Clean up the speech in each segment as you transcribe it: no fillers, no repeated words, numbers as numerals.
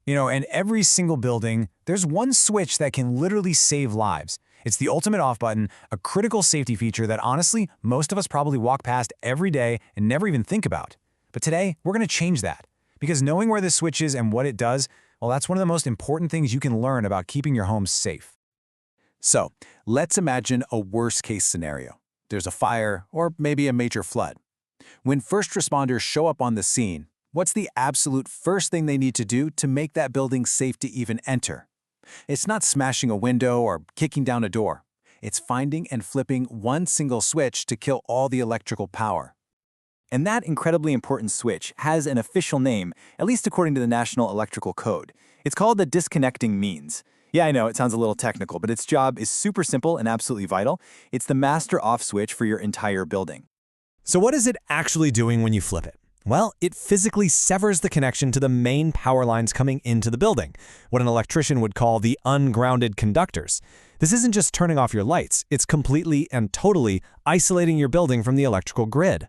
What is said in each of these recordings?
In every single building, there's one switch that can literally save lives. It's the ultimate off button, a critical safety feature that honestly, most of us probably walk past every day and never even think about. But today, we're going to change that. Because knowing where this switch is and what it does, well, that's one of the most important things you can learn about keeping your home safe. So, let's imagine a worst-case scenario. There's a fire or maybe a major flood. When first responders show up on the scene, what's the absolute first thing they need to do to make that building safe to even enter? It's not smashing a window or kicking down a door. It's finding and flipping one single switch to kill all the electrical power. And that incredibly important switch has an official name, at least according to the National Electrical Code. It's called the disconnecting means. Yeah, I know, it sounds a little technical, but its job is super simple and absolutely vital. It's the master off switch for your entire building. So what is it actually doing when you flip it? Well, it physically severs the connection to the main power lines coming into the building, what an electrician would call the ungrounded conductors. This isn't just turning off your lights, it's completely and totally isolating your building from the electrical grid.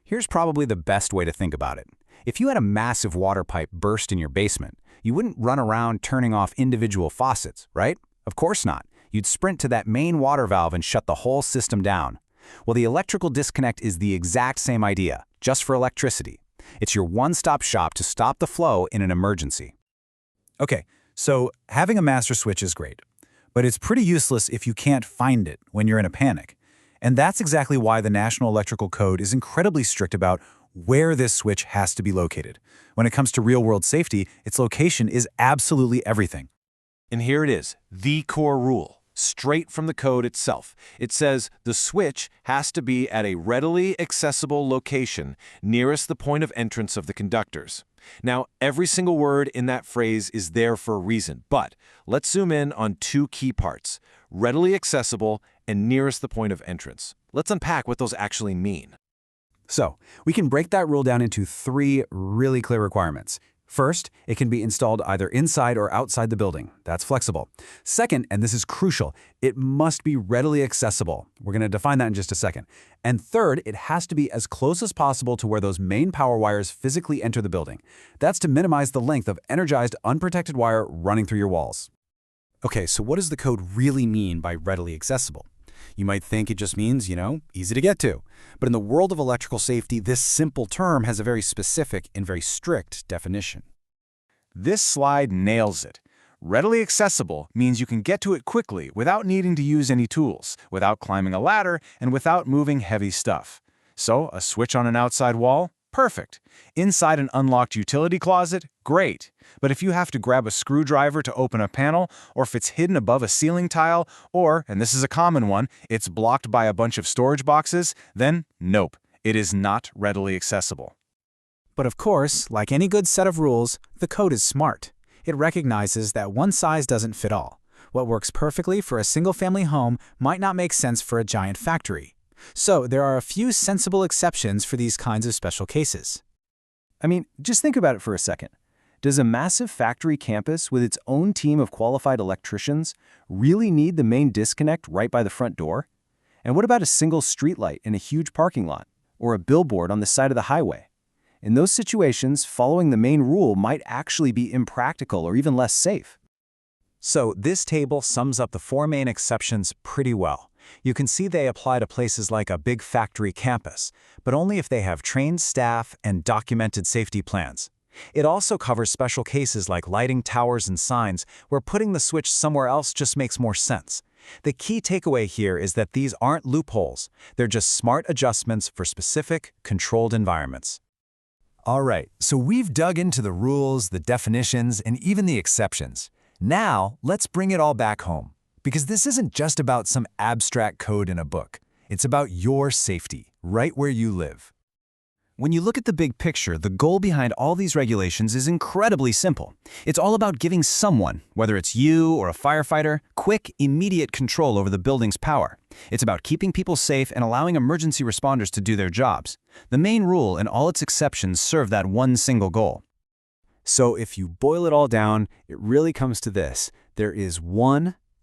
Here's probably the best way to think about it. If you had a massive water pipe burst in your basement, you wouldn't run around turning off individual faucets, right? Of course not. You'd sprint to that main water valve and shut the whole system down. Well, the electrical disconnect is the exact same idea, just for electricity. It's your one-stop shop to stop the flow in an emergency. Okay, so having a master switch is great, but it's pretty useless if you can't find it when you're in a panic. And that's exactly why the National Electrical Code is incredibly strict about where this switch has to be located. When it comes to real-world safety, its location is absolutely everything. And here it is, the core rule, straight from the code itself. It says the switch has to be at a readily accessible location nearest the point of entrance of the conductors. Now, every single word in that phrase is there for a reason, but let's zoom in on two key parts, readily accessible and nearest the point of entrance. Let's unpack what those actually mean. So, we can break that rule down into three really clear requirements. First, it can be installed either inside or outside the building. That's flexible. Second, and this is crucial, it must be readily accessible. We're going to define that in just a second. And third, it has to be as close as possible to where those main power wires physically enter the building. That's to minimize the length of energized, unprotected wire running through your walls. Okay, so what does the code really mean by readily accessible? You might think it just means, easy to get to. But in the world of electrical safety, this simple term has a very specific and very strict definition. This slide nails it. Readily accessible means you can get to it quickly without needing to use any tools, without climbing a ladder, and without moving heavy stuff. So, a switch on an outside wall? Perfect. Inside an unlocked utility closet? Great. But if you have to grab a screwdriver to open a panel, or if it's hidden above a ceiling tile, or, and this is a common one, it's blocked by a bunch of storage boxes, then nope, it is not readily accessible. But of course, like any good set of rules, the code is smart. It recognizes that one size doesn't fit all. What works perfectly for a single-family home might not make sense for a giant factory. So there are a few sensible exceptions for these kinds of special cases. I mean, just think about it for a second. Does a massive factory campus with its own team of qualified electricians really need the main disconnect right by the front door? And what about a single streetlight in a huge parking lot, or a billboard on the side of the highway? In those situations, following the main rule might actually be impractical or even less safe. So this table sums up the four main exceptions pretty well. You can see they apply to places like a big factory campus, but only if they have trained staff and documented safety plans. It also covers special cases like lighting towers and signs, where putting the switch somewhere else just makes more sense. The key takeaway here is that these aren't loopholes. They're just smart adjustments for specific, controlled environments. All right, so we've dug into the rules, the definitions, and even the exceptions. Now, let's bring it all back home. Because this isn't just about some abstract code in a book. It's about your safety, right where you live. When you look at the big picture, the goal behind all these regulations is incredibly simple. It's all about giving someone, whether it's you or a firefighter, quick, immediate control over the building's power. It's about keeping people safe and allowing emergency responders to do their jobs. The main rule and all its exceptions serve that one single goal. So if you boil it all down, it really comes to this. There is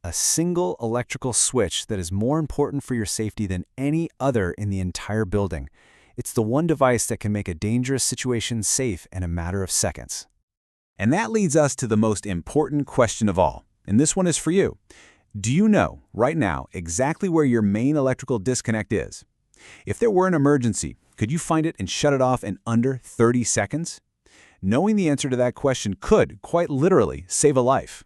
a single electrical switch that is more important for your safety than any other in the entire building. It's the one device that can make a dangerous situation safe in a matter of seconds. And that leads us to the most important question of all. And this one is for you. Do you know, right now, exactly where your main electrical disconnect is? If there were an emergency, could you find it and shut it off in under 30 seconds? Knowing the answer to that question could, quite literally, save a life.